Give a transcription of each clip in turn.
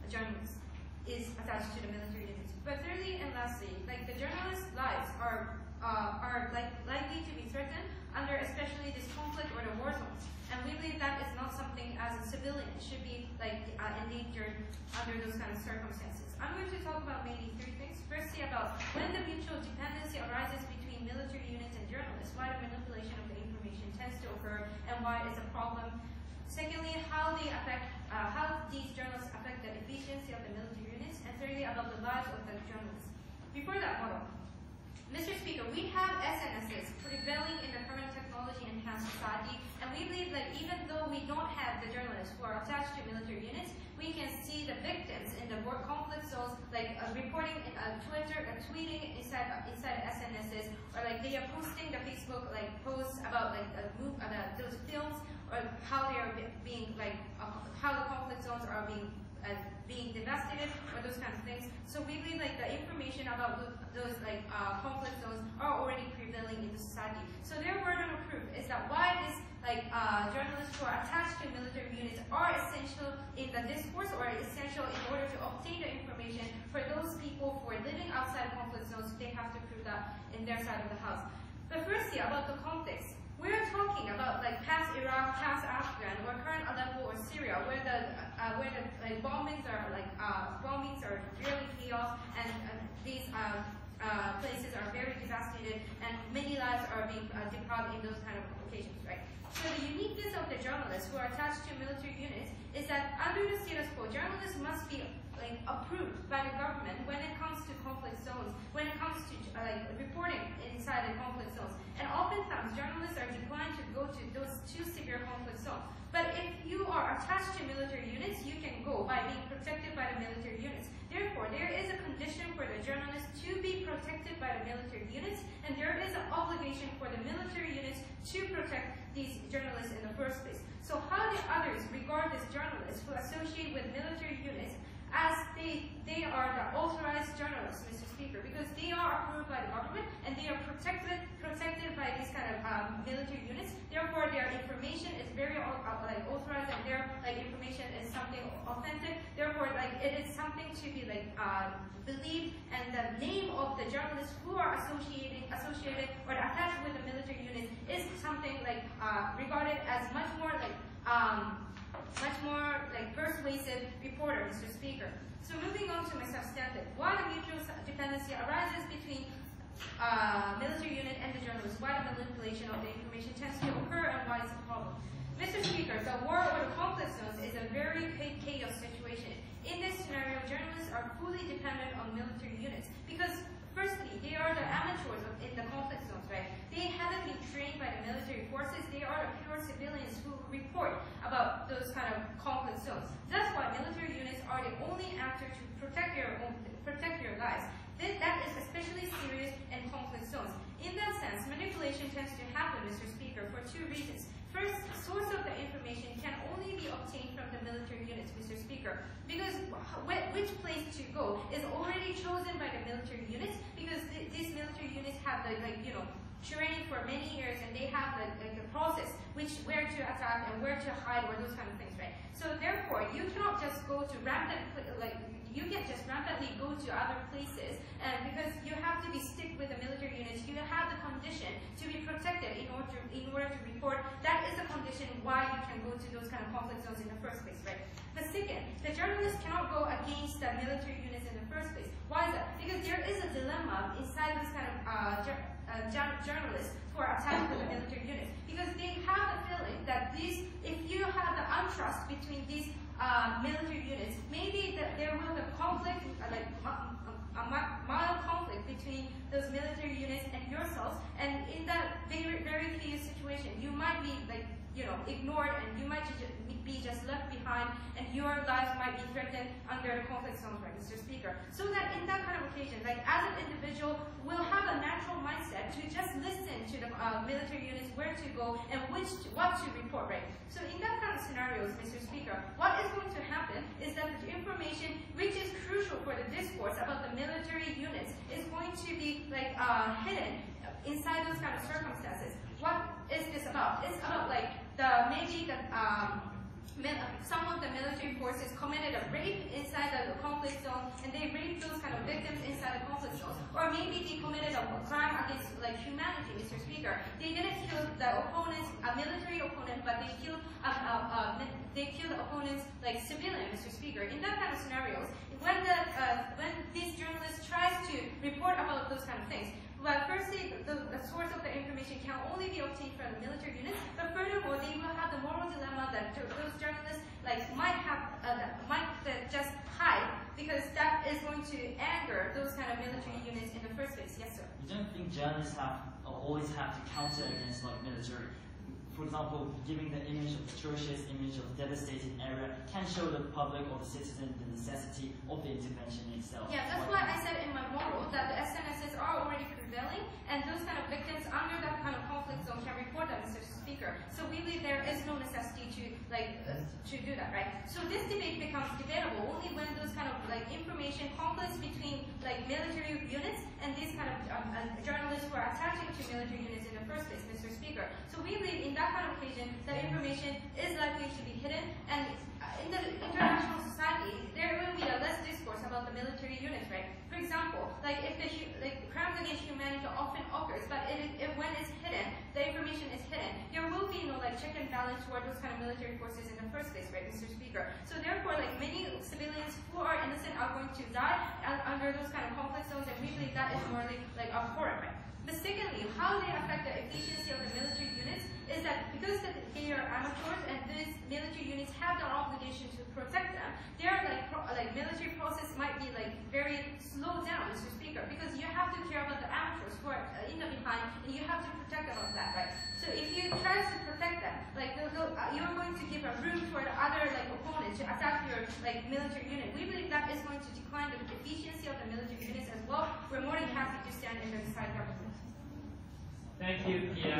journalist is attached to the military units. But thirdly and lastly, like the journalists' lives are likely to be threatened under especially this conflict or the war zones. And we believe that is not something as a civilian should be endangered under those kind of circumstances. I'm going to talk about mainly three things. Firstly, about when the mutual dependency arises between military units and journalists, why the manipulation of the information tends to occur, and why it's a problem. Secondly, how these journalists affect the efficiency of the military units, and thirdly, about the lives of the journalists. Before that model, Mr. Speaker, we have SNSs prevailing in the current technology-enhanced society, and we believe that even though we don't have the journalists who are attached to military units, we can see the victims in the war conflict zones, reporting in Twitter, tweeting inside SNSs, or they are posting the Facebook posts about those films, or how they are being how the conflict zones are being devastated, or those kinds of things. So we believe the information about those conflict zones are already prevailing in the society. So their burden of proof is that why these journalists who are attached to military units are essential in the discourse, or essential in order to obtain the information for those people who are living outside conflict zones. They have to prove that in their side of the house. But firstly, about the context. We're talking about past Iraq, past Afghan, or current Aleppo or Syria, where the bombings are really chaos, and these places are very devastated, and many lives are being deprived in those kind of occasions, right? So the uniqueness of the journalists who are attached to military units is that under the status quo, journalists must be approved by the government when it comes to conflict zones, when it comes to reporting inside the conflict zones. And oftentimes, journalists are declined to go to those two severe conflict zones. But if you are attached to military units, you can go by being protected by the military units. Therefore, there is a condition for the journalists to be protected by the military units, and there is an obligation for the military units to protect these journalists in the first place. So how do others regard these journalists who associate with military units as they are the authorized journalists, Mr. Speaker, because they are approved by the government and they are protected by these kind of military units. Therefore, their information is very authorized, and their information is something authentic. Therefore, it is something to be believed, and the name of the journalists who are associated or attached with the military units is something regarded as much more persuasive reporter, Mr. Speaker. So moving on to my substantive, why the mutual dependency arises between military unit and the journalists, why the manipulation of the information tends to occur, and why it's a problem. Mr. Speaker, the war or the conflict zones is a very chaos situation. In this scenario, journalists are fully dependent on military units because, firstly, they are the amateurs in the conflict zones, right? They haven't been trained by the military forces. They are the pure civilians who report about those kind of conflict zones. That's why military units are the only actor to protect your lives. That is especially serious in conflict zones. In that sense, manipulation tends to happen, Mr. Speaker, for two reasons. First, source of the information can only be obtained from the military units, Mr. Speaker, because which place to go is already chosen by the military units, because these military units have the training for many years, and they have the process where to attack and where to hide, or those kind of things, right? So therefore, you cannot just go to you can't just rampantly go to other places, because you have to be stick with the military units. You have the condition to be protected in order to report. That is the condition why you can go to those kind of conflict zones in the first place, right? But second, the journalists cannot go against the military units in the first place. Why is that? Because there is a dilemma inside this kind of journalists who are attached with the military units, because they have the feeling that if you have the untrust between these military units, maybe there will be conflict, a mild conflict between those military units and yourselves, and in that very, very clear situation, you might be ignored, and you might be just left behind, and your lives might be threatened under the conflict zones, right, Mr. Speaker? So that in that kind of occasion, as an individual, will have a natural mindset to just listen to the military units, where to go, and what to report, right? So in that kind of scenarios, Mr. Speaker, what is going to happen is that the information which is crucial for the discourse about the military units is going to be hidden inside those kind of circumstances. What is this about? It's about some of the military forces committed a rape inside the conflict zone, and they raped those kind of victims inside the conflict zone. Or maybe they committed a crime against like humanity, Mr. Speaker. They didn't kill the opponents, a military opponent, but they killed the opponents like civilian, Mr. Speaker. In that kind of scenarios, when these journalists tries to report about those kind of things, well, firstly, the source of the information can only be obtained from the military units, but furthermore, they will have the moral dilemma that those journalists might just hide, because that is going to anger those kind of military units in the first place. Yes, sir. You don't think journalists always have to counter against military? For example, giving the image of atrocious image of devastated area can show the public or the citizen the necessity of the intervention itself. Yeah, that's why I said in my moral that the SNSs are already prevailing, and those kind of victims under that kind of conflict zone can report them, Mr. Speaker. So we believe there is no necessity to do that, right? So this debate becomes debatable only when those kind of information conflicts between military units and these kind of journalists who are attaching to military units in the first place, Mr. Speaker. So we believe in that kind of occasion that information is likely to be hidden, and in the international society there will be a less discourse about the military units, right? For example, if the crimes against humanity often occurs, but when it's hidden, the information is hidden, there will be no check and balance toward those kind of military forces in the first place, right, Mr. Speaker? So therefore, many civilians who are innocent are going to die under those kind of conflict zones, and we believe that is morally abhorrent, right? But secondly, how they affect the efficiency of the military units is that because they are amateurs and these military units have the obligation to protect them, their military process might be very slowed down, Mr. Speaker, because you have to care about the amateurs who are in the behind, and you have to protect about that, right? So if you try to protect them, you're going to give a room for the other opponent to attack your military unit. We believe that is going to decline the efficiency of the military units as well. We're more than happy to stand in the side government. Thank you, Pia.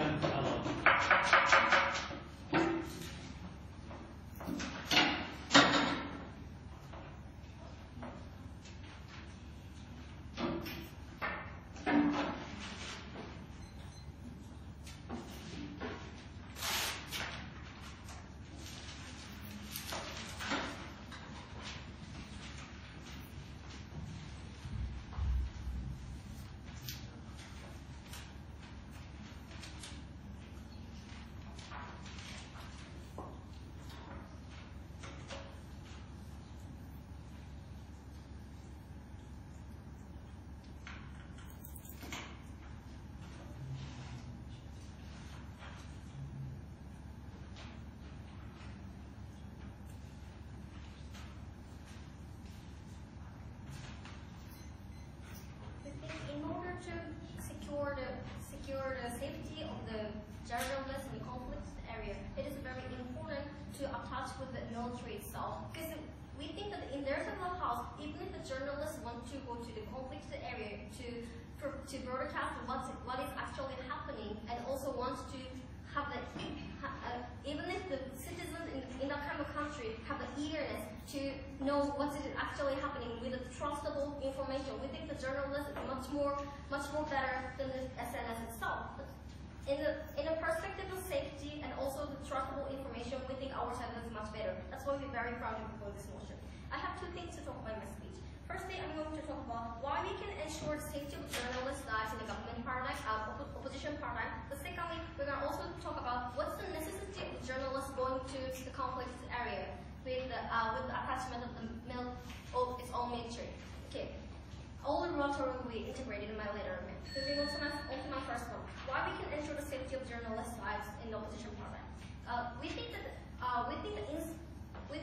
secure the safety of the journalists in the conflict area, it is very important to attach with the military itself. Because we think that in their civil house, even if the journalists want to go to the conflict area to broadcast what is actually happening, and also wants to have the even if the citizens in that kind of country have the eagerness to know what is actually happening with the trustable information, we think the journalist is much more better than the SNS itself. But in the perspective of safety and also the trustable information, we think our side is much better. That's why we're very proud to propose this motion. I have two things to talk about in my speech. Firstly, I'm going to talk about why we can ensure the safety of journalists' lives in the government paradigm, opposition paradigm. But secondly, we're going to also talk about what's the necessity of the journalists going to the conflict area with the attachment of its own military. Okay, all the rhetoric will be integrated in my later argument. Moving on to my first one, why we can ensure the safety of journalists' lives in the opposition paradigm. We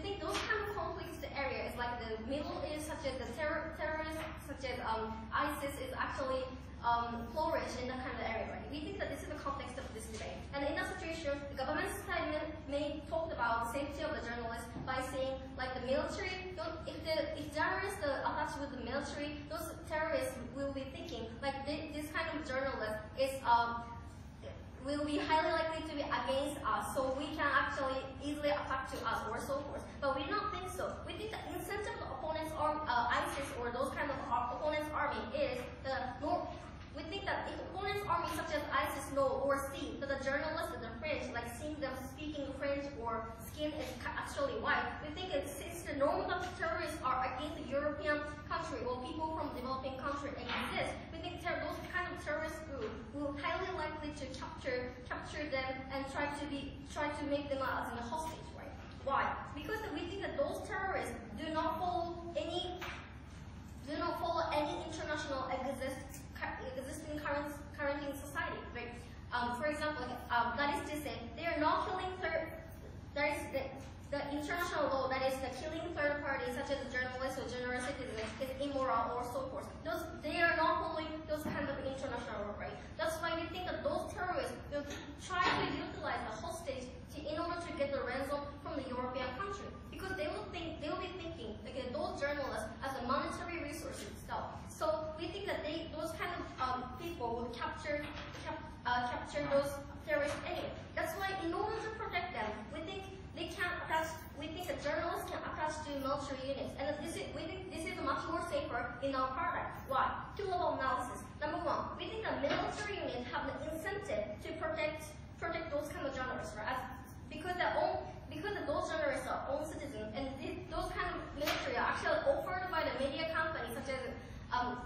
think those kind of conflicts areas like the Middle East, such as the terrorists, such as ISIS, is actually flourish in that kind of area. Right? We think that this is the context of this debate. And in that situation, the government side may talk about the safety of the journalists by saying, like the military, if journalists are attached with the military, those terrorists will be thinking like this kind of journalist will be highly likely to be against us, so we can actually easily attack to us or so forth. But we don't think so. We think the incentive of the opponent's ISIS or those kind of opponent's army is we think that if opponent's army such as ISIS know or see that the journalists and the French, like seeing them speaking French or skin is actually white, we think since the normal that terrorists are against the European country or people from developing country exist, we think those kind of terrorist group will highly likely to capture them and try to make them as a hostage, right? Why? Because we think that those terrorists do not follow any international existing current in society, right? For example, that is to say, they are not killing that is the international law that is the killing third parties such as journalists or general citizens is immoral or so forth. They are not following those kind of international law, right? That's why we think that those terrorists will try to utilize the hostage in order to get the ransom from the European country, because they will be thinking like those journalists as a monetary resource itself. So we think that those kind of people will capture those terrorists anyway. That's why in order to protect them, we think that journalists can attach to military units, and we think this is much more safer in our product. Why? Two level analysis. Number one, we think that military units have the incentive to protect those kind of journalists, right? Because those journalists are own citizens, and those kind of military are actually offered by the media companies, such as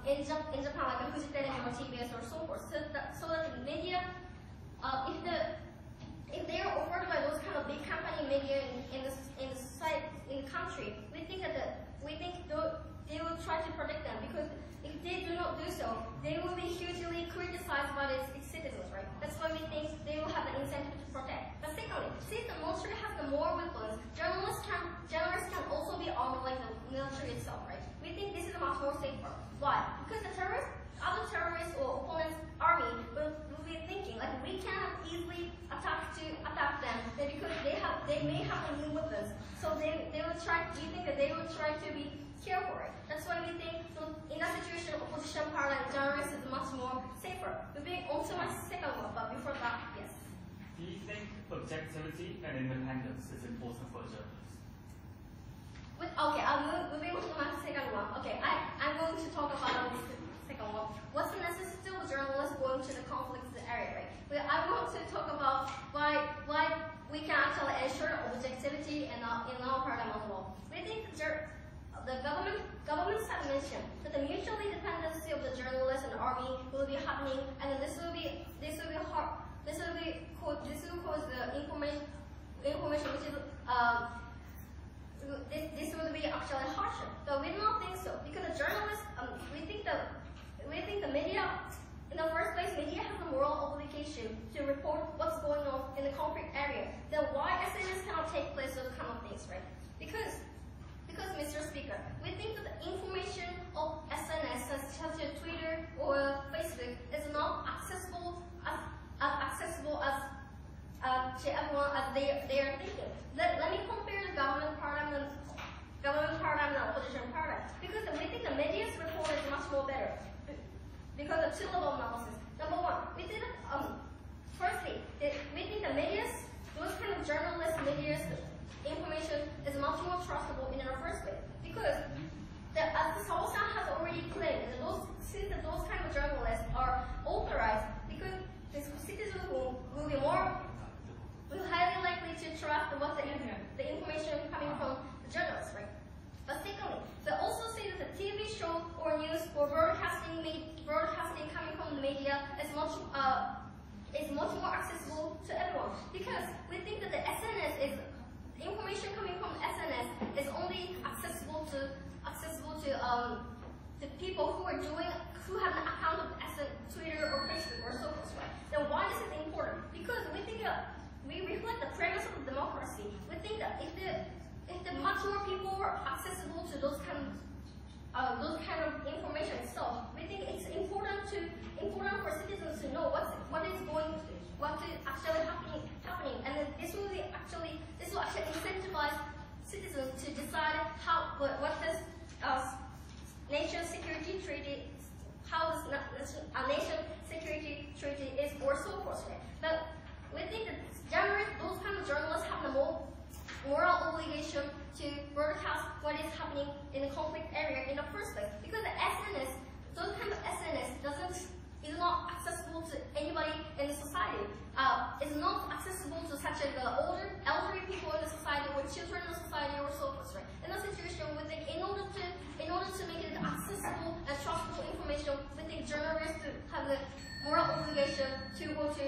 in Japan, like Fujitele or TBS or so forth. So that the media, if they are offered by those kind of big company media in the country, we think they will try to protect them, because if they do not do so, they will be hugely criticized by its citizens, right? That's why we think they will have the incentive to protect. But secondly, since the military has the more weapons, journalists can also be armed like the military itself, right? We think this is much more safer. Why? Because other terrorists or opponents' army will be thinking like we cannot easily attack them because they may have new weapons. So they will try. We think that they will try to be careful, right? That's why we think in a situation of opposition paradigm, journalists is much more safer. Moving on to my second one, but before that, yes. Do you think objectivity and independence is important for journalists? Okay, moving on to my second one. Okay, I'm going to talk about this second one. What's the necessity of journalists going to the conflict area, right? I want to talk about why we can actually ensure objectivity in our paradigm as well. We think the governments have mentioned that the mutual dependency of the journalists and the army will be happening, and this will cause the information which is this will be actually harsher. But we do not think so, because the journalists, we think the media, in the first place, media has a moral obligation to report what's going on in the conflict area. Then why SNS cannot take place those kind of things, right? Because Mr. Speaker, we think that the information of SNS, such as Twitter or Facebook, is not accessible to everyone as they are thinking. Let me compare the government paradigm and opposition paradigm, because we think the media's report is much more better because of two-level analysis. Number one, we think that firstly, we think the those kind of media's information is much more trustable in the first place, because as the Saosan has already claimed, since those kind of journalists are authorized, because the citizens will highly likely to trust the information coming from the journalists, right? But secondly, they also say that the TV show or news or broadcasting coming from the media is much more accessible to everyone, because we think that the information coming from SNS is only accessible to people who have an account of Twitter or Facebook or so forth, right? Then why is it important? Because we think we reflect the premise of democracy. We think that if the much more people are accessible to those kind of information itself, we think it's important for citizens to know what is actually happening, and then this will actually incentivize citizens to decide what this nation security treaty, how this nation security treaty is, or so forth. Right? But we think that those kind of journalists have the moral obligation to broadcast what is happening in the conflict area in the first place, because the SNS, those kind of SNS is not accessible to anybody in the society. It's not accessible to such as the elderly people in the society children in society or so forth, right? In a situation, we think in order to make it accessible and trustable information, we think journalists to have the moral obligation to go to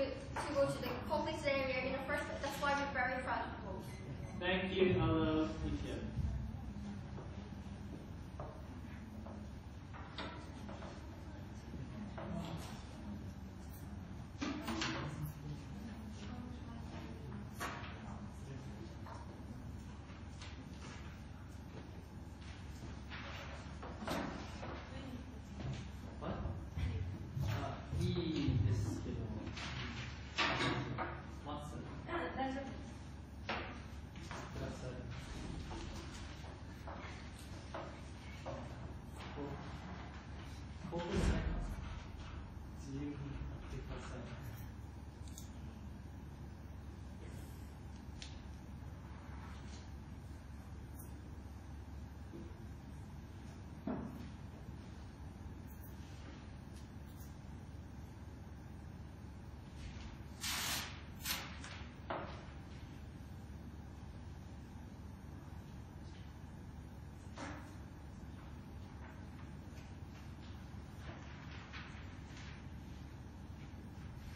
the conflict area in the first place. That's why we're very proud of both. Thank you, Alicia.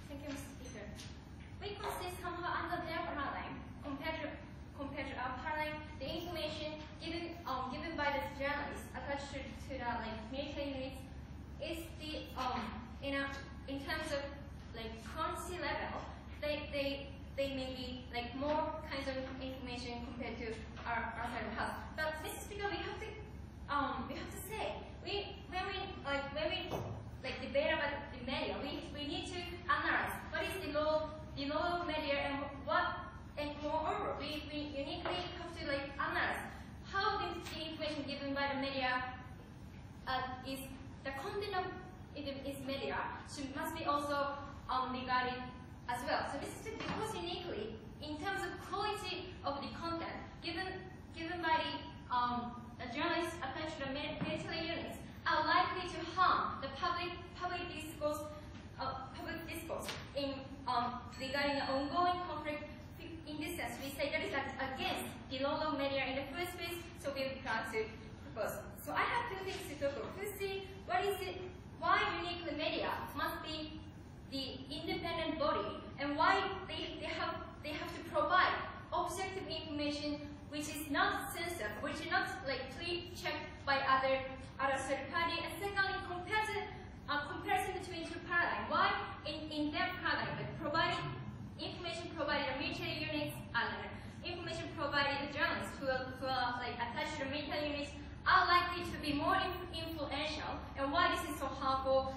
Thank you, Mr. Speaker. We consist somehow under their paradigm compared to our paradigm. The information given by the journalists attached to the military units is the in terms of currency level, they may be more kinds of information compared to our side of the house. But Mr. Speaker, we have to say when we debate about the media, we need to analyze what is the law media and moreover we uniquely have to analyze how the information given by the media is the content of its media must be also regarded as well. So this is because uniquely in terms of quality of the content given by the journalists attached to the military units are likely to harm the public discourse in regarding the ongoing conflict. In this sense, we say that is against the local media in the first place, so we plan to propose. So I have two things to talk about. Firstly, why uniquely media must be the independent body, and why they have to provide objective information which is not censored, which is not pre-checked by other third party. And secondly, comparison between two paradigms. Why in their paradigm, providing information provided to military units and information provided to journalists who are attached to the military units are likely to be more influential, and why this is so harmful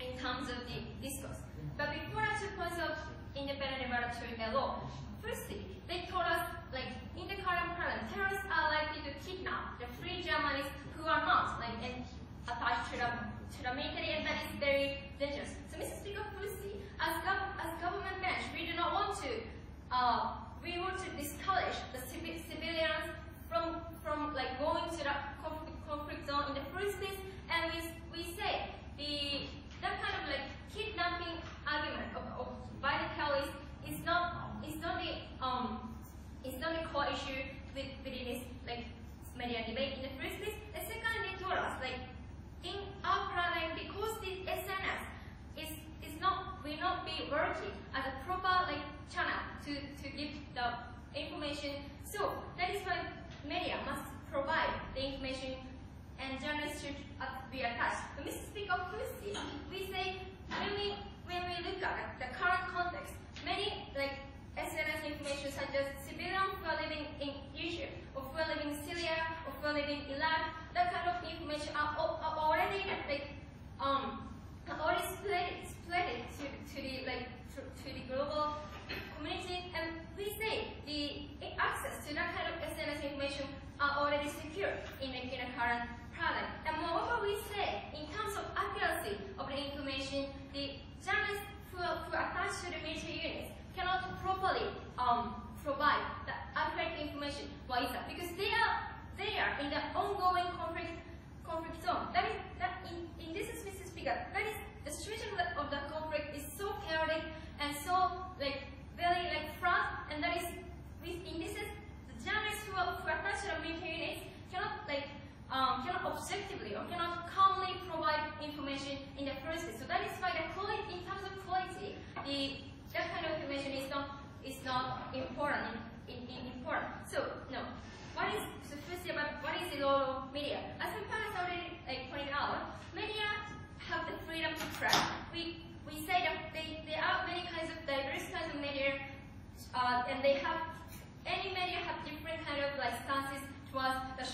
in terms of the discourse. But before I took points of independent evaluatory law, firstly, they told us in the current paradigm, terrorists are likely to kidnap the free journalists who are not attached to the military, and that is very dangerous. So, Mr. Speaker, firstly, as government bench, we do not want to we want to discourage the civilians from going to the conflict zone in the first place, and we say that kind of kidnapping argument by the terrorists is not the core issue within this media debate in the first place. And secondly, they told us in our paradigm, because the SNS will not be working as a proper channel to give the information. So that is why media must provide the information and journalists should be attached. But Mr. Speaker, firstly, we say when we look at the current context, many SNS information such as civilians who are living in Egypt, or who are living in Syria, or who are living in Iraq, that kind of information are already split to the global community, and we say the access to that kind of SNS information are already secure in the current paradigm. And moreover, we say in terms of accuracy of the information, the journalists who are attached to the military units cannot properly provide the accurate information. Why is that? Because they are in the ongoing conflict zone. In this is, Mr. Speaker, that is the situation of the conflict is so chaotic and so very fast, and that is in this press, we say that there are many kinds of diverse kinds of media, and they have any media have different kind of like stances towards the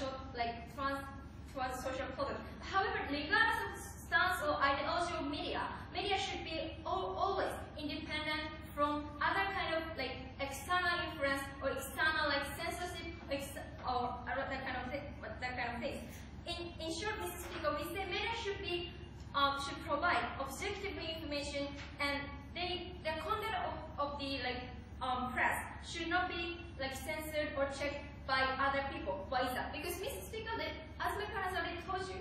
towards social problem. However, regardless of stance or ideology of media should be always independent from other kind of like external influence or external like censorship or that kind of things. In short, Mrs. Speaker, we say media should provide objective information, and the content of the press should not be like censored or checked by other people. Why is that? Because Mrs. Speaker, as my parents already told you,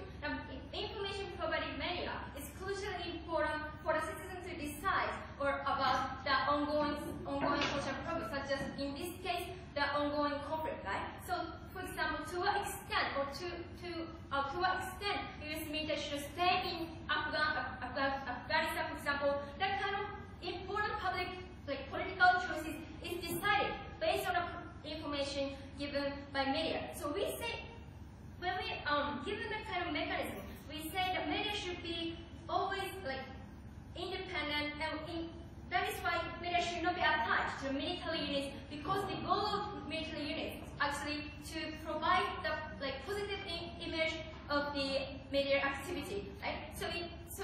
information provided media is crucially important for the citizen to decide about the ongoing social problems, such as in this case the ongoing conflict, right? So, for example, to what extent U.S. military should stay in Afghanistan, for example, that kind of important public political choices is decided based on the information given by media. So we say, when we given that kind of mechanism, we say the media should be always independent, and that is why media should not be attached to military units, because the goal of military units is actually to provide the positive image of the media activity, right? So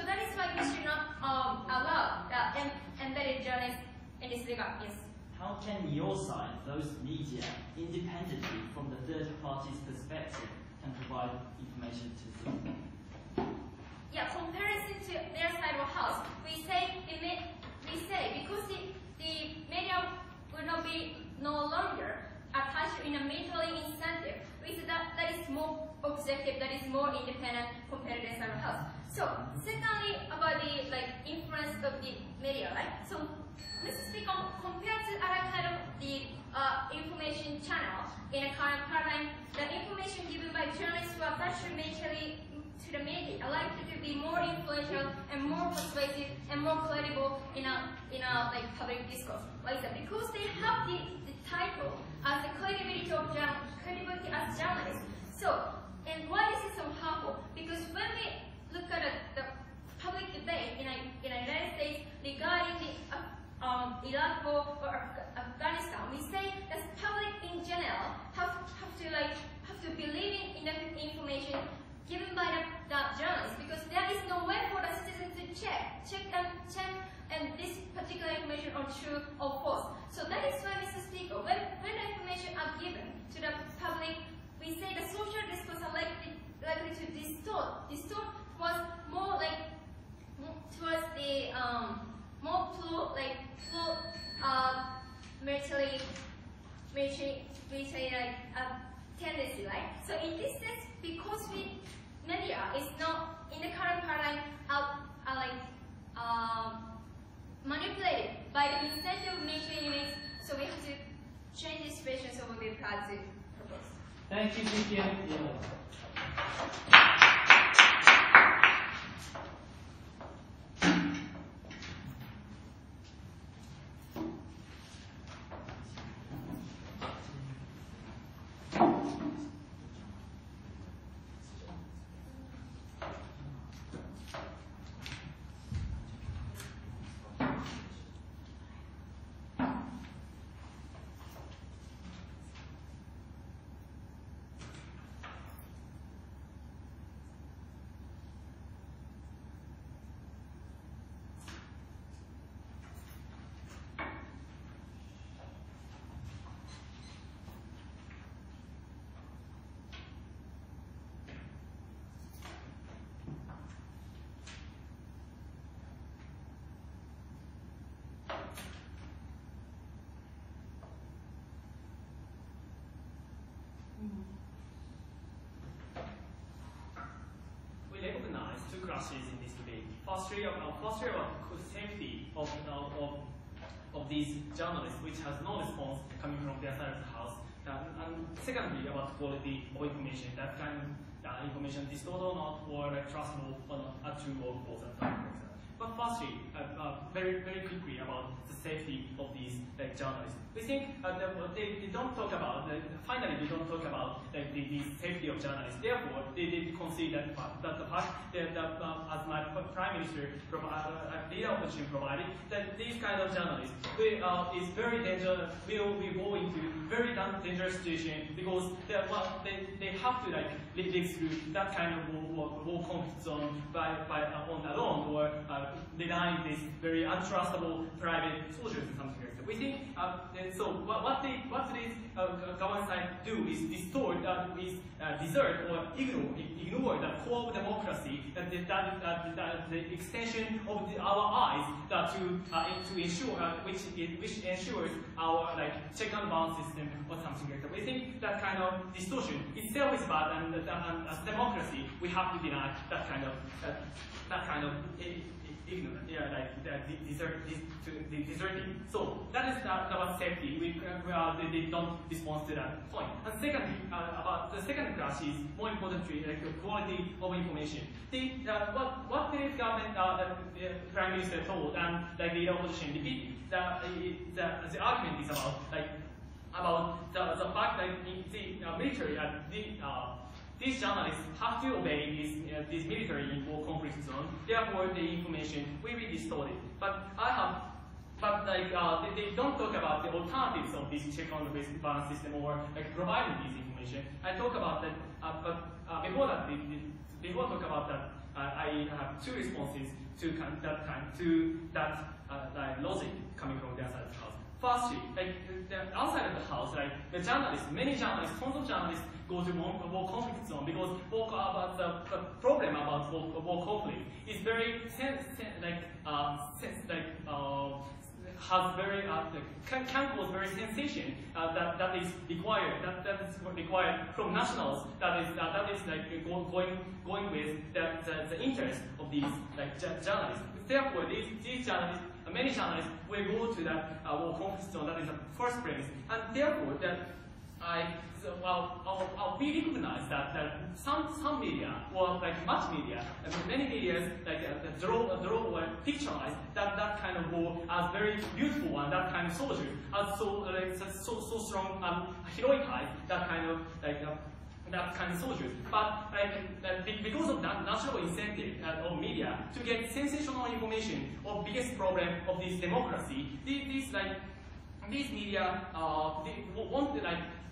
that is why we should not allow the embedded journalists in this regard. Yes. How can your side, those media, independently from the third party's perspective, can provide information to them? Yeah, comparison to their side of the house, we say because the media will not be no longer attached in a military incentive, we say that is more objective, that is more independent compared to their side of the house. So, secondly, about the influence of the media, right? So, Mrs. Speaker, compared to other kind of the information channel in a current paradigm, the information given by journalists who are attached to the media are likely to be more influential and more persuasive and more credible in a public discourse. Why is that? Because they have the title as the credibility as journalists. So, and why is it so harmful? Because when we look at the public debate in the United States regarding the Iraq war or Afghanistan, we say that public in general have to believe in the information given by the journalists, because there is no way for the citizens to check and this particular information on true or false. So that is why, Mr. Speaker, when the information are given to the public, we say the social discourse are likely to distort was more towards the more military tendency, right? So in this sense, because media is not in the current paradigm manipulated by the incentive of military units, so we have to change the situation. So we'll be proud to propose. Thank you, Vivian. We recognize two clashes in this debate. Firstly, about safety of these journalists, which has no response coming from their side of the house. And secondly, about quality of information. That kind of information distorted or not, or trustable or not, true or false, and so on. But firstly, very quickly about the safety of these journalists. We think they don't talk about, finally they don't talk about the safety of journalists. Therefore, they concede that the fact that as my Prime Minister leader opposition provided, that these kind of journalists is very dangerous, will go into very dangerous situation because they have to live through that kind of war conflict zone by on alone or relying this very untrustable private soldiers or something like that. We think so. What this government side do is distort, desert or ignore the core of democracy, the extension of our eyes to ensure which ensures our check and balance system or something like that. We think that kind of distortion itself is bad, and as democracy we have to deny that kind of ignorant, deserting. So that is about safety. They don't respond to that point. And secondly, about the second class is more importantly the quality of information. What the government, the Prime Minister told and the opposition repeated, the argument is about the fact that the military these journalists have to obey this military in war conflict zone. Therefore, the information will be distorted. But they don't talk about the alternatives of this check on the balance system or providing this information. I talk about that. But before talk about that, I have two responses to that logic coming from the outside of the house. Firstly, outside of the house, the journalists, many journalists, tons of journalists go to war conflict zone because the problem about war conflict is very has very can cause very sensation that is required from nationals. That is going with the interest of these journalists. Therefore, these journalists. Many journalists will go to that war conflict zone. That is the first premise, and therefore we recognize that some media or much media, many media draw or picturize that kind of war as very beautiful and that kind of soldier as so strong and heroicized that kind of soldiers. But because of that natural incentive of media to get sensational information of biggest problem of this democracy, these media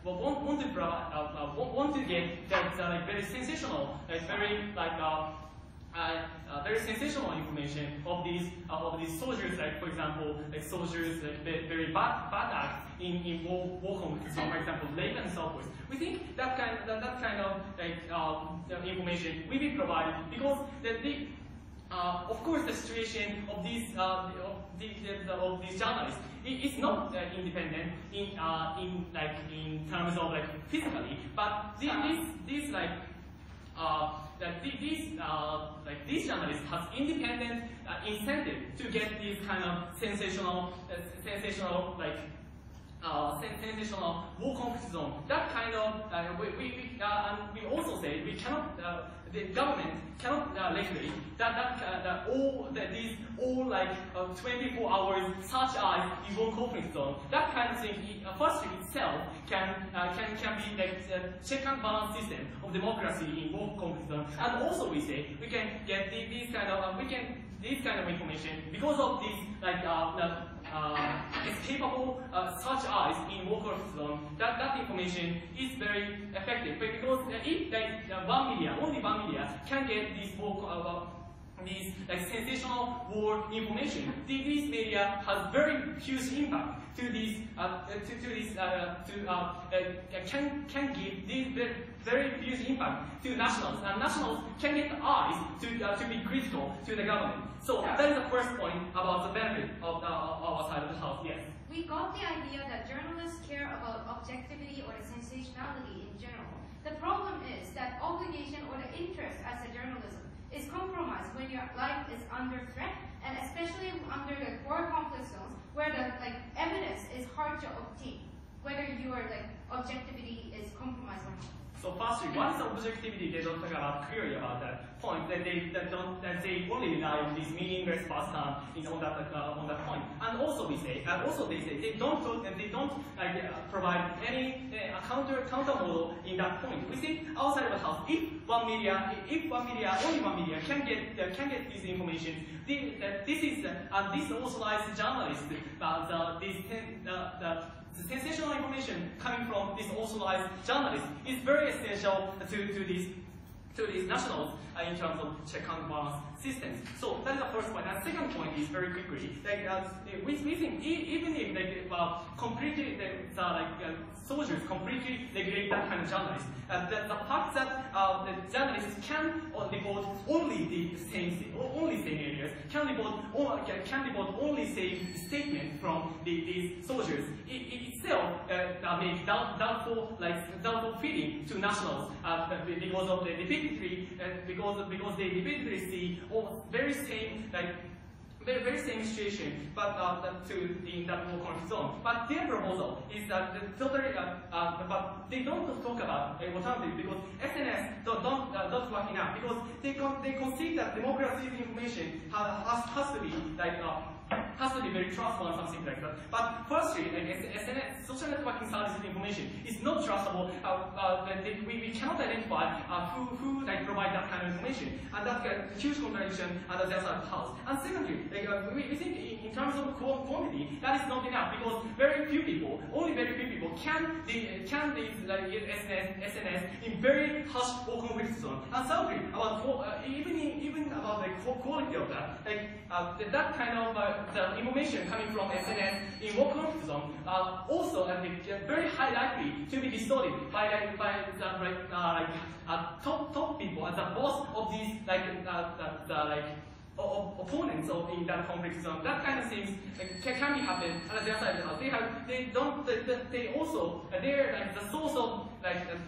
want to get that very sensational, very sensational information of these soldiers, for example, soldiers very bad acts in war conflicts, for example, rape and so forth. We think that kind of information will be provided because of course the situation of these journalists is not independent in terms of physically, but these journalists have independent incentive to get these kind of sensational war conflict zone. That kind of we also say we cannot. The government cannot regulate these 24 hours such as in war conflict zone. That kind of thing, firstly itself can be check and balance system of democracy in war conflict zone. And also we say we can get this kind of information because of these escapable such as in war conflict zone. That information is very effective because if only one media can get these sensational war information, these media has very huge impact to these can give these very huge impact to nationals, and nationals can get the eyes to be critical to the government. So that is the first point about the benefit of our side of the house. Yes. We got the idea that journalists care about objectivity or the sensationality in general. The problem is that obligation or the interest as a journalism is compromised when your life is under threat, and especially under the war conflict zones where the evidence is hard to obtain, whether your objectivity is compromised or not. So firstly, what is objectivity? They don't talk about clearly about that. point that they only rely on this meaningless pastime on that point. And also they say they don't provide any counter model in that point. We think outside of the house, if one media, only one media can get this information, this authorized journalist, the sensational information coming from this authorized journalist is very essential to these nationals in terms of check and balance systems. So that is the first point. And second point is very quickly, we think even if completely soldiers completely regulate that kind of journalists, the fact that the journalists can report only the same areas, can report only same statement from these soldiers, it itself makes doubtful feeling to nationals because of the repeatedly because they repeatedly see very same situation, but in that war conflict zone. But their proposal is that but they don't talk about alternative because SNS don't work enough because they concede that democracy's information has to be very trustable and something like that. But firstly, SNS, social networking services information is not trustable. We cannot identify who provide that kind of information, and that's a huge contradiction under the other house. And secondly, we think in terms of quantity, that is not enough because only very few people can SNS in very harsh war conflict zone. And thirdly, even about the quality of that, that kind of the information coming from SNS in war conflict zone also very high likely to be distorted by top people as the boss of these opponents in that conflict zone. That kind of things can be happen at the other side of the house. They also the source of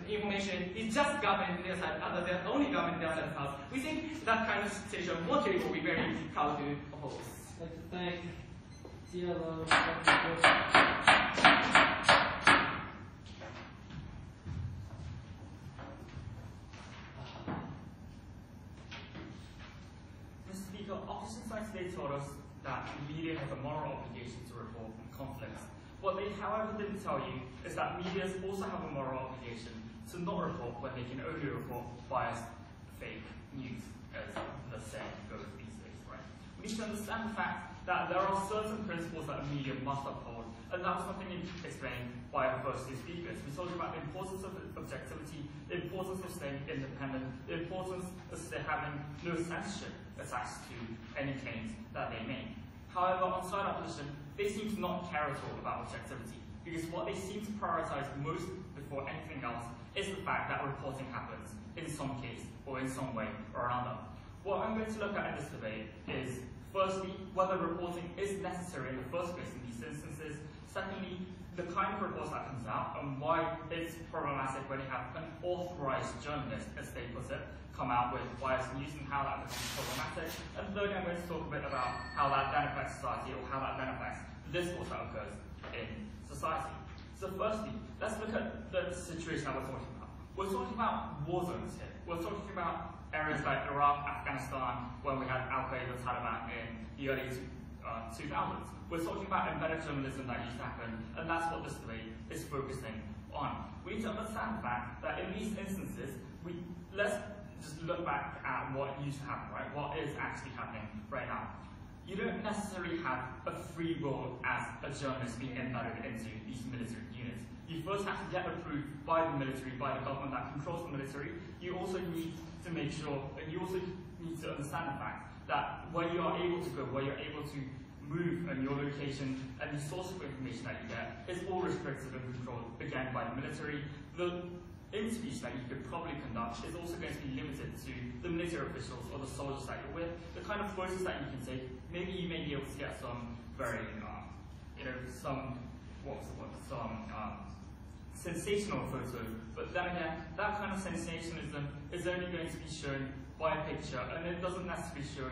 information is just government on their side, the only government on their side of the house. We think that kind of situation Montreal will be very proud to oppose. I'd like to thank CLO. Opposition science today told us that media has a moral obligation to report on conflicts. What they, however, didn't tell you is that media also have a moral obligation to not report when they can only report biased, fake news, as the saying goes these days, right? We need to understand the fact that there are certain principles that the media must uphold, and that was something explained by our first two speakers. We talked about the importance of objectivity, the importance of staying independent, the importance of having no censorship attached to any claims that they make. However, on side opposition, they seem to not care at all about objectivity, because what they seem to prioritize most before anything else is the fact that reporting happens in some case or in some way or another. What I'm going to look at in this debate is, firstly, whether reporting is necessary in the first place in these instances. Secondly, the kind of reports that comes out and why it's problematic when you have an authorized journalist, as they put it, come out with biased news and how that becomes problematic. And thirdly, I'm going to talk a bit about how that then affects society or how that then affects the discourse that occurs in society. So firstly, let's look at the situation that we're talking about. We're talking about war zones here. We're talking about areas like Iraq, Afghanistan, when we had Al-Qaeda, Taliban in the early 2000s. We're talking about embedded journalism that used to happen, and that's what this debate is focusing on. We need to understand the fact that in these instances, let's just look back at what used to happen, right? What is actually happening right now. You don't necessarily have a free will as a journalist being embedded into these military units. You first have to get approved by the military, by the government that controls the military. You also need to make sure, and you also need to understand the fact that where you are able to go, where you're able to move and your location and the source of information that you get is all restricted and controlled, again, by the military. The interviews that you could probably conduct is also going to be limited to the military officials or the soldiers that you're with. The kind of photos that you can take, maybe you may be able to get some very, sensational photo, but then again, that kind of sensationalism is only going to be shown by a picture, and it doesn't necessarily show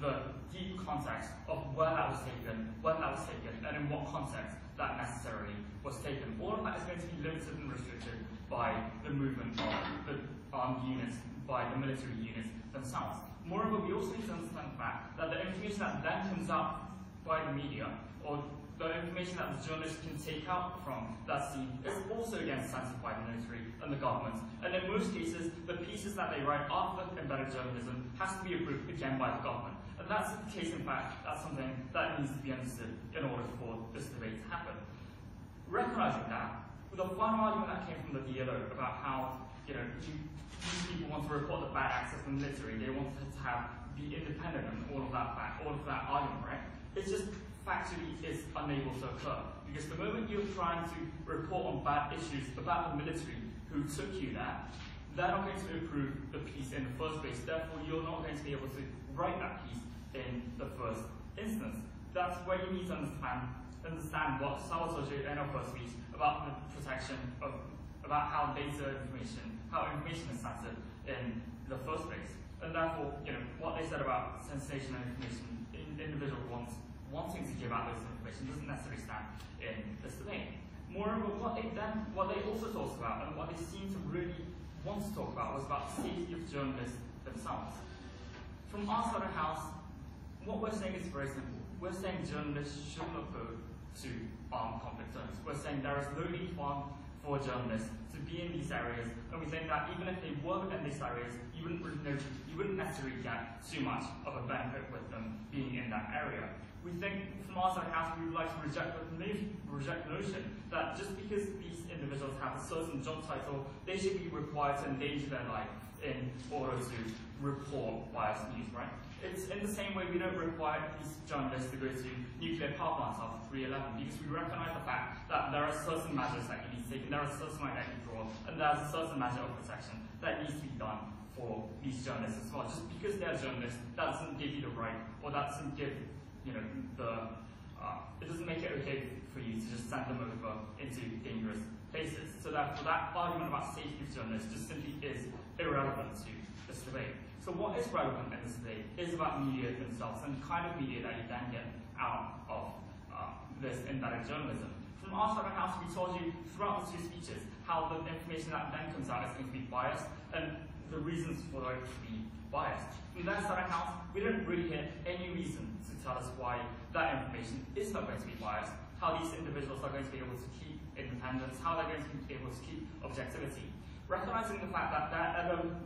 the deep context of where that was taken, when that was taken, and in what context that necessarily was taken. All of that is going to be limited and restricted by the movement of the armed units by the military units themselves. Moreover, we also need to understand the fact that the information that then comes out by the media, or the information that the journalists can take out from that scene, is also again censored by the military and the government. And in most cases, the pieces that they write after embedded journalism has to be approved again by the government. And that's the case, in fact, that's something that needs to be understood in order for this debate to happen. Recognizing that, the final argument that came from the dealer about how, these people want to report the bad acts of the military, they want it to be independent and all of that argument, right? It's just factually is unable to occur. Because the moment you're trying to report on bad issues about the military who took you there, they're not going to approve the piece in the first place. Therefore, you're not going to be able to write that piece in the first instance. That's where you need to understand what Sawa told you in our first speech about the protection of, about how how information is censored in the first place. And therefore, what they said about sensational information, individual wanting to give out this information doesn't necessarily stand in this debate. Moreover, what they also talked about, and what they seem to really want to talk about, was about the safety of journalists themselves. From our side of the house, what we're saying is very simple. We're saying journalists should not go to armed conflict zones. We're saying there is no need for journalists to be in these areas, and we think that even if they were in these areas, you wouldn't necessarily get too much of a benefit with them being in that area. We think, from our side of the house, we would like to reject the notion that just because these individuals have a certain job title, they should be required to endanger their life in order to report biased news, right? It's in the same way we don't require these journalists to go to nuclear power plants after 3/11, because we recognize the fact that there are certain measures that you need to take, and there are certain lines that you draw, and there's a certain measure of protection that needs to be done for these journalists as well. Just because they're journalists, that doesn't give you the right, or that doesn't give, it doesn't make it okay for you to just send them over into dangerous places. So that argument about safety of journalists just simply is irrelevant to this debate. So what is relevant in this debate is about media themselves and the kind of media that you then get out of this embedded journalism. From our side of the house, we told you throughout the two speeches how the information that then comes out is going to be biased and the reasons for it to be biased. From their side of the house, we didn't really hear any reason to tell us why that information is not going to be biased, how these individuals are going to be able to keep independence, how they're going to be able to keep objectivity. Recognizing the fact that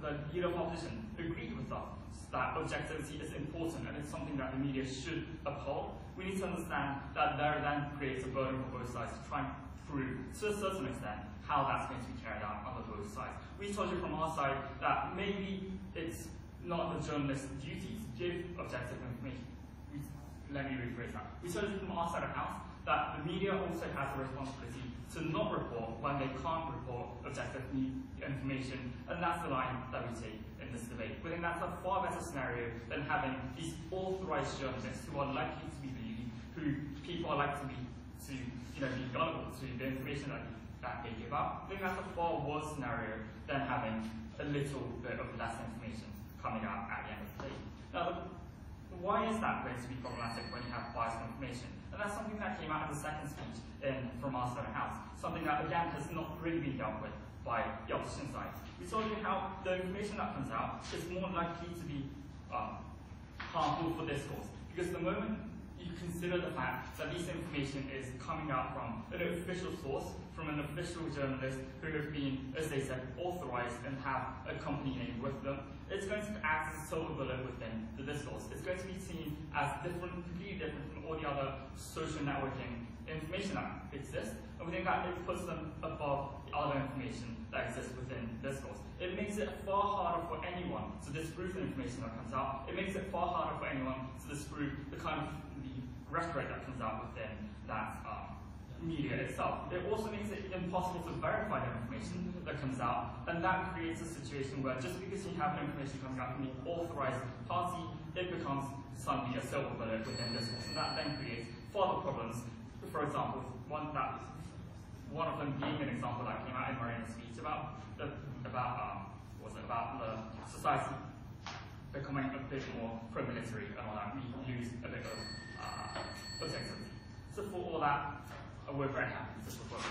the leader of opposition agreed with us that objectivity is important and it's something that the media should uphold, we need to understand that there then creates a burden for both sides to try and prove, to a certain extent, how that's going to be carried out on both sides. We told you from our side that maybe it's not the journalist's duty to give objective information. Let me rephrase that. We told you from our side of the house that the media also has a responsibility to not report when they can't report objective information, and that's the line that we take in this debate. We think that's a far better scenario than having these authorized journalists who are likely to be believed, who people are likely to be gullible to the information that they give up. I think that's a far worse scenario than having a little bit of less information coming out at the end of the day. Now, why is that going to be problematic when you have biased information? And that's something that came out in the second speech from our side of the house. Something that, again, has not really been dealt with by the opposition side. We told you how the information that comes out is more likely to be harmful for discourse. Because the moment you consider the fact that this information is coming out from an official source, from an official journalist who have been, as they said, authorized and have a company name with them, it's going to act as a silver bullet within the discourse. It's going to be seen as completely different from all the other social networking information that exists, and we think that it puts them above the other information that exists within discourse. It makes it far harder for anyone to disprove the information that comes out. It makes it far harder for anyone to disprove the kind of the rhetoric that comes out within that media itself. It also makes it impossible to verify the information that comes out, and that creates a situation where just because you have information coming out from the authorized party, it becomes suddenly a silver bullet within discourse, and that then creates further problems. For example, one of them being an example that came out in Marina's speech about the society becoming a bit more pro-military and all that. We lose a bit of objectivity. So for all that, we're very happy to support it.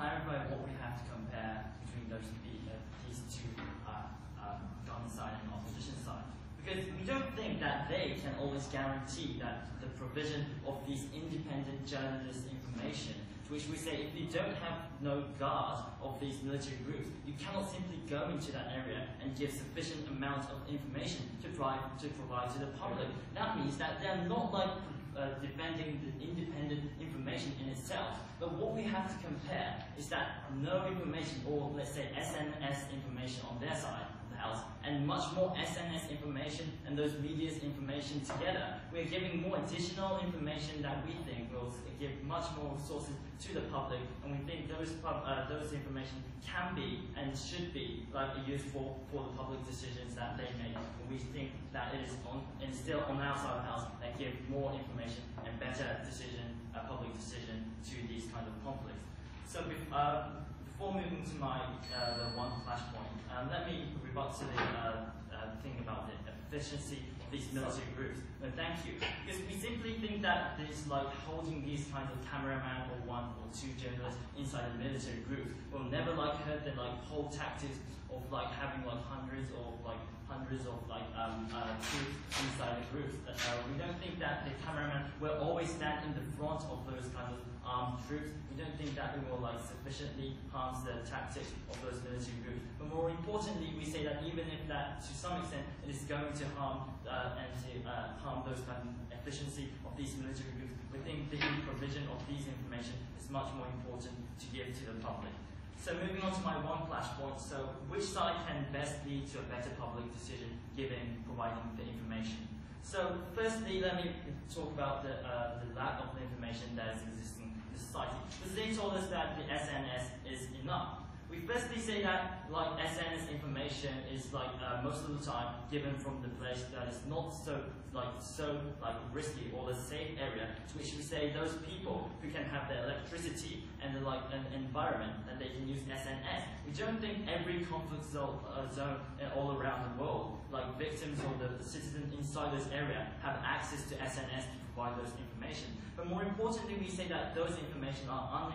clarify what we have to compare between these two government side and opposition side. Because we don't think that they can always guarantee that the provision of these independent journalist information, to which we say if you don't have no guard of these military groups, you cannot simply go into that area and give sufficient amount of information to provide to the public. That means that they're not like defending the independent information in itself. But what we have to compare is that no information, or let's say SNS information on their side of the house, and much more SNS information and those media's information together. We're giving more additional information that we think will give much more resources to the public, and we think those information can be and should be useful for the public decisions that they make. And we think that it is still on our side of the house that give more information and better public decision to these kind of conflicts. So before moving to my the one flashpoint, let me rebut to the thing about the efficiency of these military groups. No, thank you. Because we simply think that this holding these kinds of cameraman or one or two journalists inside the military groups will never hurt the whole tactics of having hundreds of troops inside the groups. We don't think that the cameraman will always stand in the front of those kinds of armed troops. We don't think that it will sufficiently harm the tactics of those military groups. But more importantly, we say that even if that to some extent it is going to harm those kind of efficiency of these military groups, we think the provision of these information is much more important to give to the public. So moving on to my one flashpoint, so which side can best lead to a better public decision providing the information? So firstly, let me talk about the lack of the information that is existing in the society. Because they told us that the SNS is enough. We firstly say that SNS information is most of the time given from the place that is not so risky or the safe area, to which we say those people who can have the electricity and an environment that they can use SNS. We don't think every conflict zone all around the world, victims or the citizens inside those areas have access to SNS to provide those information. But more importantly, we say that those information are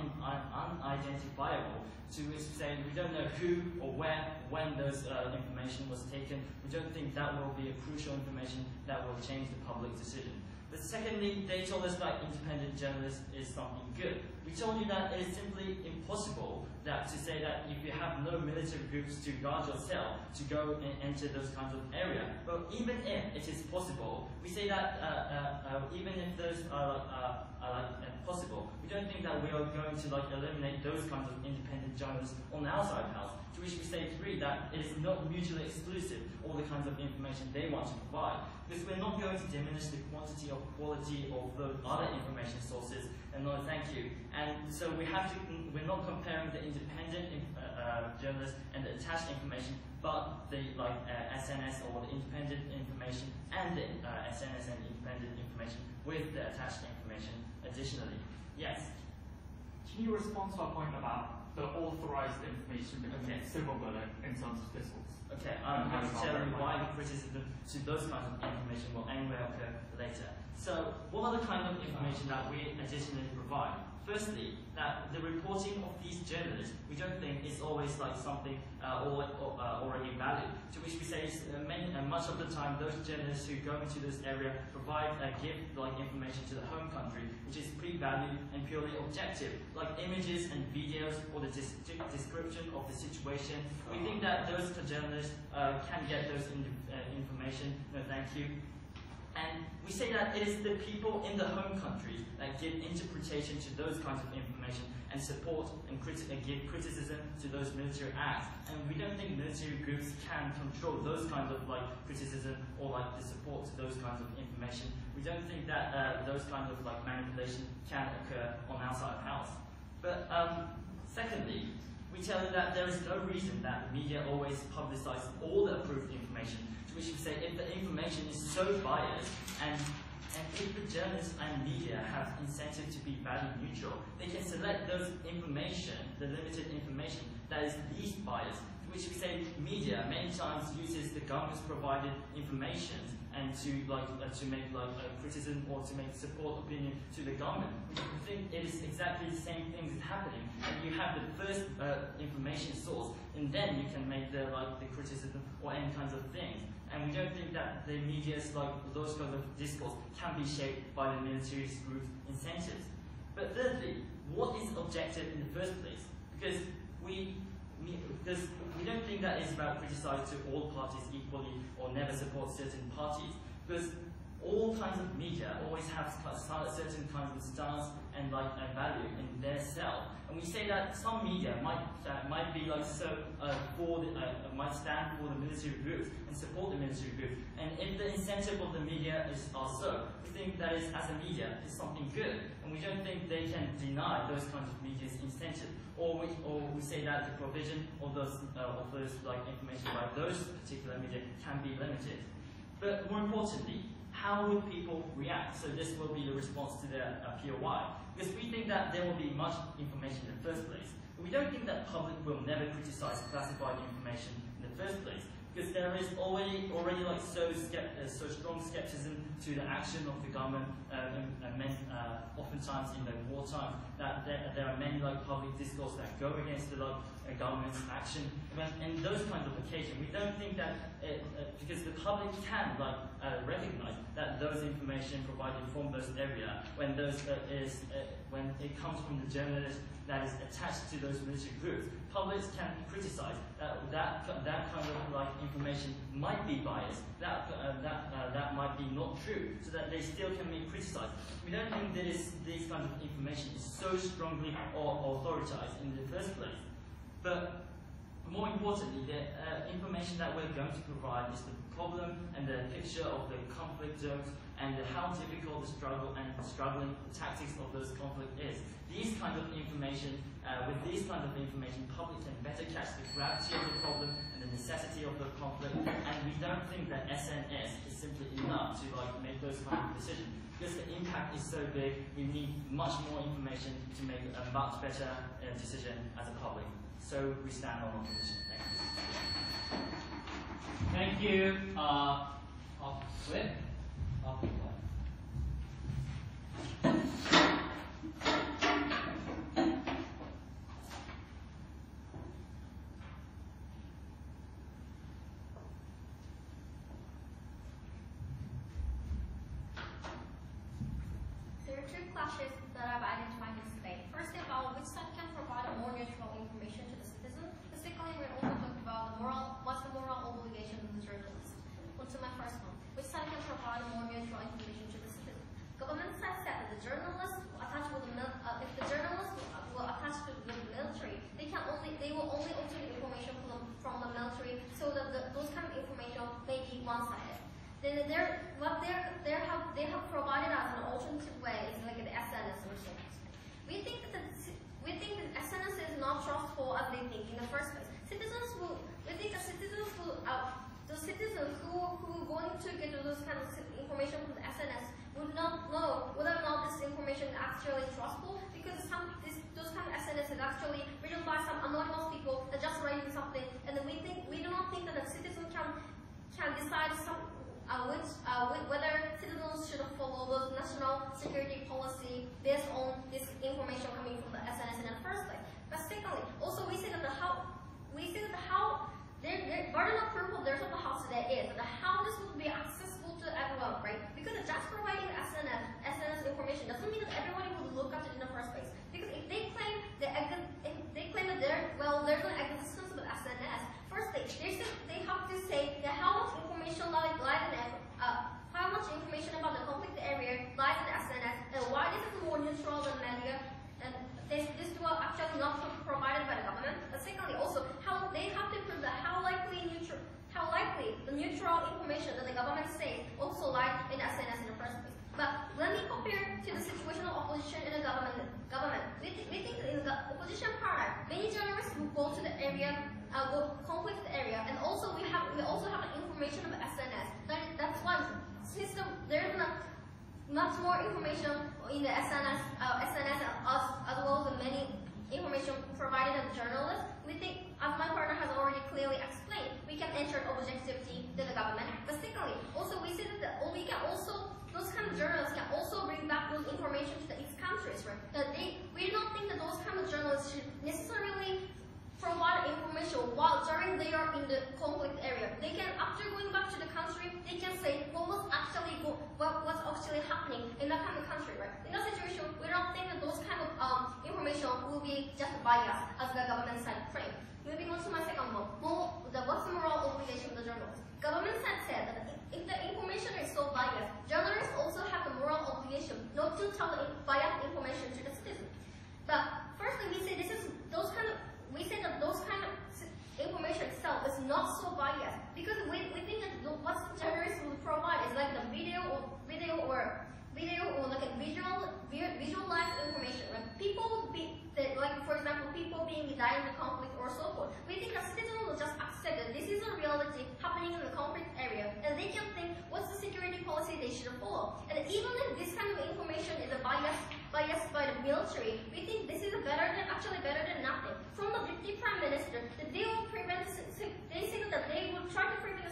unidentifiable, to which we say we don't know who or where, when those information was taken. We don't think that will be a crucial information that will change the public decision. But secondly, they told us that independent journalists is something good. We told you that it is simply impossible to say that if you have no military groups to guard yourself, to go and enter those kinds of areas. But even if it is possible, we say that even if those are possible, we don't think that we are going to eliminate those kinds of independent journalists on our side of the house. To which we say that it is not mutually exclusive, all the kinds of information they want to provide. Because we're not going to diminish the quantity or quality of the other information sources, and no, thank you. And so we're not comparing the independent journalists and the attached information, but the SNS or the independent information and the SNS and independent information with the attached information additionally. Yes? Can you respond to our point about the authorized information becoming similar in terms of discourse? Okay, I'm going to tell you why the criticism to those kinds of information will anyway occur later. So, what are the kind of information that we additionally provide? Firstly, that the reporting of these journalists, we don't think is always something already valid. To which we say much of the time those journalists who go into this area give information to the home country, which is pre-valued and purely objective, like images and videos or the description of the situation. We think that those journalists can get those information. No, thank you. And we say that it is the people in the home countries that give interpretation to those kinds of information and support and give criticism to those military acts. And we don't think military groups can control those kinds of criticism or the support to those kinds of information. We don't think that those kinds of manipulation can occur on our side of the house. But secondly, we tell you that there is no reason that the media always publicize all the approved information. To which we say if the information is so biased and if the journalists and media have incentive to be value neutral, they can select those information, the limited information that is least biased. which we say media many times uses the government's provided information and to make criticism or to make support opinion to the government. I think it is exactly the same thing is happening. And you have the first information source, and then you can make the criticism or any kinds of things. And we don't think that the media's those kinds of discourse can be shaped by the military group's incentives. But thirdly, what is objective in the first place? Because we don't think that it's about criticizing to all parties equally or never support certain parties. Because all kinds of media always have certain kinds of stance and value in their self. And we say that some media might be might stand for the military groups and support the military groups. And if the incentive of the media is also, we think that is, as a media, is something good. And we don't think they can deny those kinds of media's incentive. Or we say that the provision of those information by those particular media can be limited. But more importantly, how would people react? So this will be the response to the POI. Because we think that there will be much information in the first place. But we don't think that public will never criticize classified information in the first place. Because there is already so strong skepticism to the action of the government, oftentimes in the wartime, that there are many public discourse that go against the government's action. And those kinds of occasions, we don't think that because the public can recognize that those information provided from those area when when it comes from the journalist that is attached to those military groups, publics can criticize that kind of information might be biased, that might be not true, so that they still can be criticized. We don't think that these kinds of information is so strongly authorized in the first place. But more importantly, the information that we're going to provide is the problem and the picture of the conflict zones and how difficult the struggle and struggling tactics of those conflict is. These kind of information, with these kind of information, public can better catch the gravity of the problem and the necessity of the conflict. And we don't think that SNS is simply enough to make those kind of decisions. Because the impact is so big, we need much more information to make a much better decision as a public. So we stand on our position. Thank you. Thank you. Flip. There are two clashes that I've identified in this debate. First of all, which side can provide a more neutral information to the citizen? The secondly, we're also talking about what's the moral obligation of the journalist. On to my first one. Which side can provide a more neutral information to the citizen? Government side said that the journalists will attach with if the journalists will attach to the military, they will only obtain information from the military, so that those kind of information may be one-sided. Then they have provided us an alternative way, it's like the SNS or something. We think that SNS is not trustful as they think in the first place. The citizens who are going to get those kind of information from the SNS would not know whether or not this information is actually trustful, because those kind of SNS is actually written by some anonymous people that just writing something, and then we do not think that the citizen can decide whether citizens should follow those national security policy based on this information coming from the SNS in the first place. But secondly, also we say that the burden of proof of the House today is that how this would be accessible to everyone, right? Because just providing the SNS information doesn't mean that everybody would look at it in the first place. Because if they claim that there's an existence of the SNS, firstly, they have to say that how much information lies in it, how much information about the conflict area lies in the SNS, and why this is more neutral than media, and this was actually not provided by the government. But secondly, also how they have to prove that how likely the neutral information that the government says also lies in the SNS in the first place. But when we compare to the situation of opposition in the government, we think that in the opposition paradigm, many journalists will go to the area, conflict area, and also we also have the information of the SNS. That's one system. There's much more information in the SNS as well as the many information provided as journalists. We think, as my partner has already clearly information to its countries, right? We don't think that those kind of journalists should necessarily provide information while during they are in the conflict area. They can, after going back to the country, they can say what's actually happening in that kind of country, right? In that situation, we don't think that those kind of information will be just biased as the government side frame. Moving on to my second one, what's the moral obligation of the journalist? Government side said that if the information is so biased, journalists also have the moral obligation not to tell the biased information to the citizen. But firstly, we say that those kind of information itself is not so biased because we think that what journalists will provide is like the video or like a visualized information. Right? People would be like, for example, people being dying in the conflict or so forth. We think that citizens will just accept that this is a reality happening in the conflict area, and they can think what's the security policy they should follow. And even if this kind of information is a biased by the military, we think this is better than nothing. From the Deputy Prime Minister, that they will prevent, they say that they will try to prevent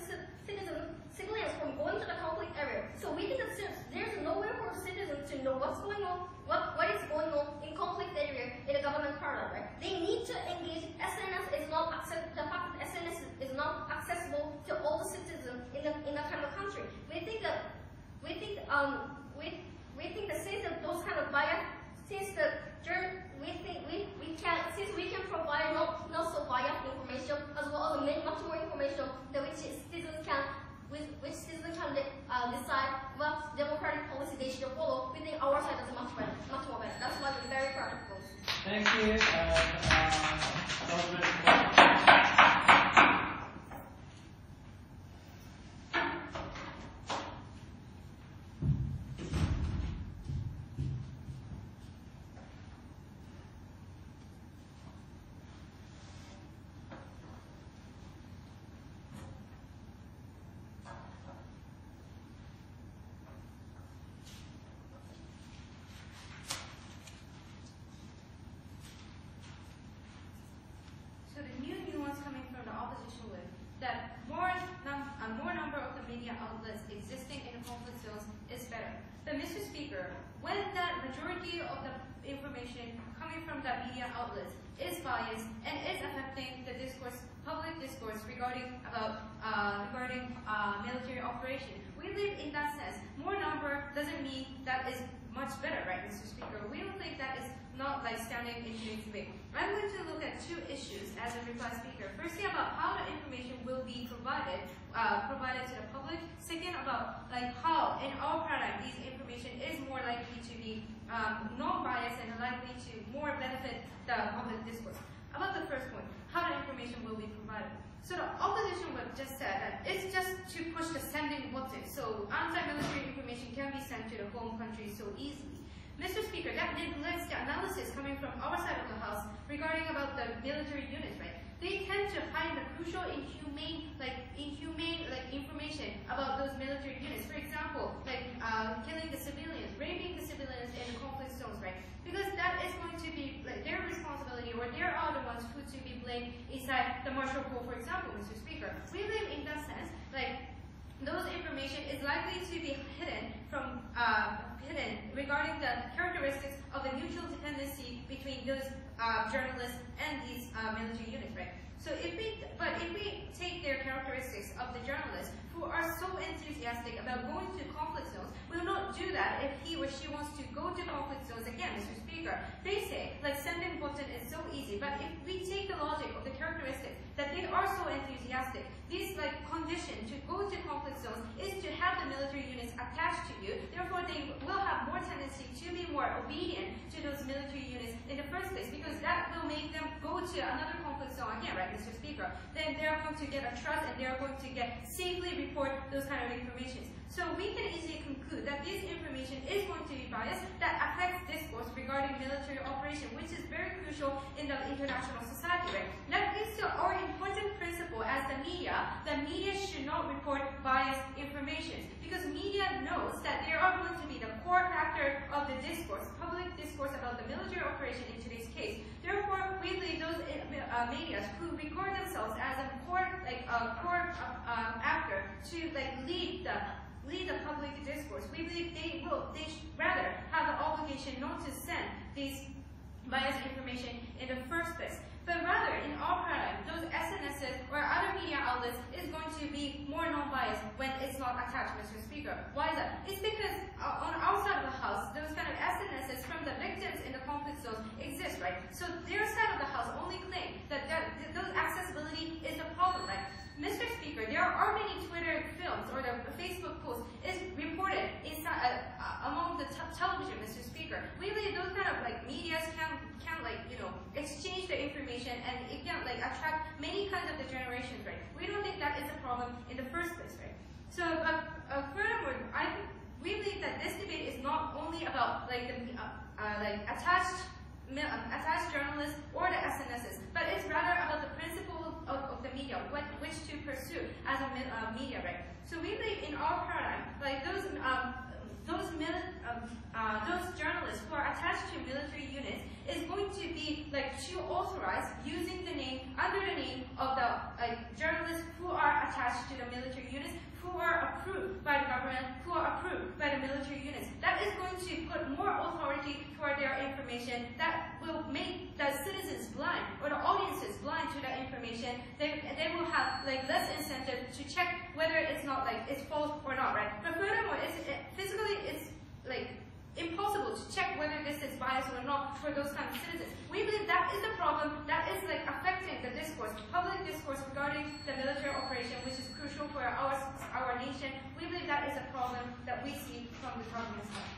civilians from going to the conflict area. So we think that there's no way for the citizens to know what's going on, what is going on in conflict area in the government parallel, right? They need to engage. SNS is not the fact that SNS is not accessible to all the citizens in that kind of country. We think that since that those kind of bias, since we can provide not so biased information as well as much more information that which citizens can decide what democratic policy they should follow. We think our side is much more better. That's why we're very proud of those. Thank you. So the new nuance coming from the opposition was that more number of the media outlets existing in the conflict zones is better. But Mr. Speaker, when that majority of the information coming from the media outlets is biased and is affecting the discourse, public discourse regarding military operation, we live in that sense. More number doesn't mean that is much better, right, Mr. Speaker? We don't think that is not like standing in today's debate. I'm going to look at two issues as a reply speaker. Firstly, about how the information will be provided to the public. Second, about like how in our paradigm this information is more likely to be non-biased and likely to more benefit the public discourse. About the first point, how the information will be provided. So the opposition would just said that it's just to push the sending button, so anti-military information can be sent to the home country so easily. Mr. Speaker, that neglects the analysis coming from our side of the House regarding about the military units, right? They tend to hide the crucial inhumane information about those military units. For example, like killing the civilians, raping the civilians in the conflict zones, right? Because that is going to be like their responsibility, or they are the ones who to be blamed inside the martial law, for example, Mr. Speaker. We live in that sense, like those information is likely to be hidden regarding the characteristics of the mutual dependency between those journalists and these military units, right? So if we take their characteristics of the journalists who are so enthusiastic about going to conflict zones, we will not do that if he or she wants to go to conflict zones again, Mr. Speaker. They say like sending button is so easy, but if we take the logic of the characteristics that they are so enthusiastic, this like condition to go to conflict zones is to have the military units attached to you. Therefore, they will have more tendency to be more obedient to those military units in the first place, because that will make them go to another conflict zone again, right, Mr. Speaker? Then they are going to get a trust and they are going to get safely report those kind of information. So we can easily conclude that this information is going to be biased that affects discourse regarding military operation, which is very crucial in the international society, right? That leads to our important principle as the media should not report biased information, because media knows that there are going to be the core factor of the discourse, public discourse about the military operation in today's case. Therefore, we believe those media who regard themselves as a core actor to like lead lead the public discourse. We believe they rather have the obligation not to send these biased information in the first place. But rather, in our paradigm, those SNSs or other media outlets is going to be more non-biased when it's not attached, Mr. Speaker. Why is that? It's because on our side of the house, those kind of SNSs from the victims in the conflict zones exist, right? So their side of the house only claim that those accessibility is the problem, right? Mr. Speaker, there are many Twitter films or the Facebook posts is reported inside among the television, Mr. Speaker. We believe those kind of like medias can exchange the information and it can like attract many kinds of the generations, right? We don't think that is a problem in the first place, right? So, furthermore, we believe that this debate is not only about like the attached journalists or the SNSs, but it's rather about the principle of the media, which to pursue as a media, right? So we believe in our paradigm, like those journalists who are attached to military units is going to be like to authorize using the name under the name of the journalists who are attached to the military units, who are approved by the government, who are approved by the military units. That is going to put more authority toward their information. That will make the citizens blind or the audiences blind to that information. They will have like less incentive to check whether it's not like it's false or not, right? But furthermore, physically it's like impossible to check whether this is biased or not for those kind of citizens. We believe that is the problem that is like affecting the discourse, public discourse regarding the military operation, which is crucial for our nation. We believe that is a problem that we see from the government side.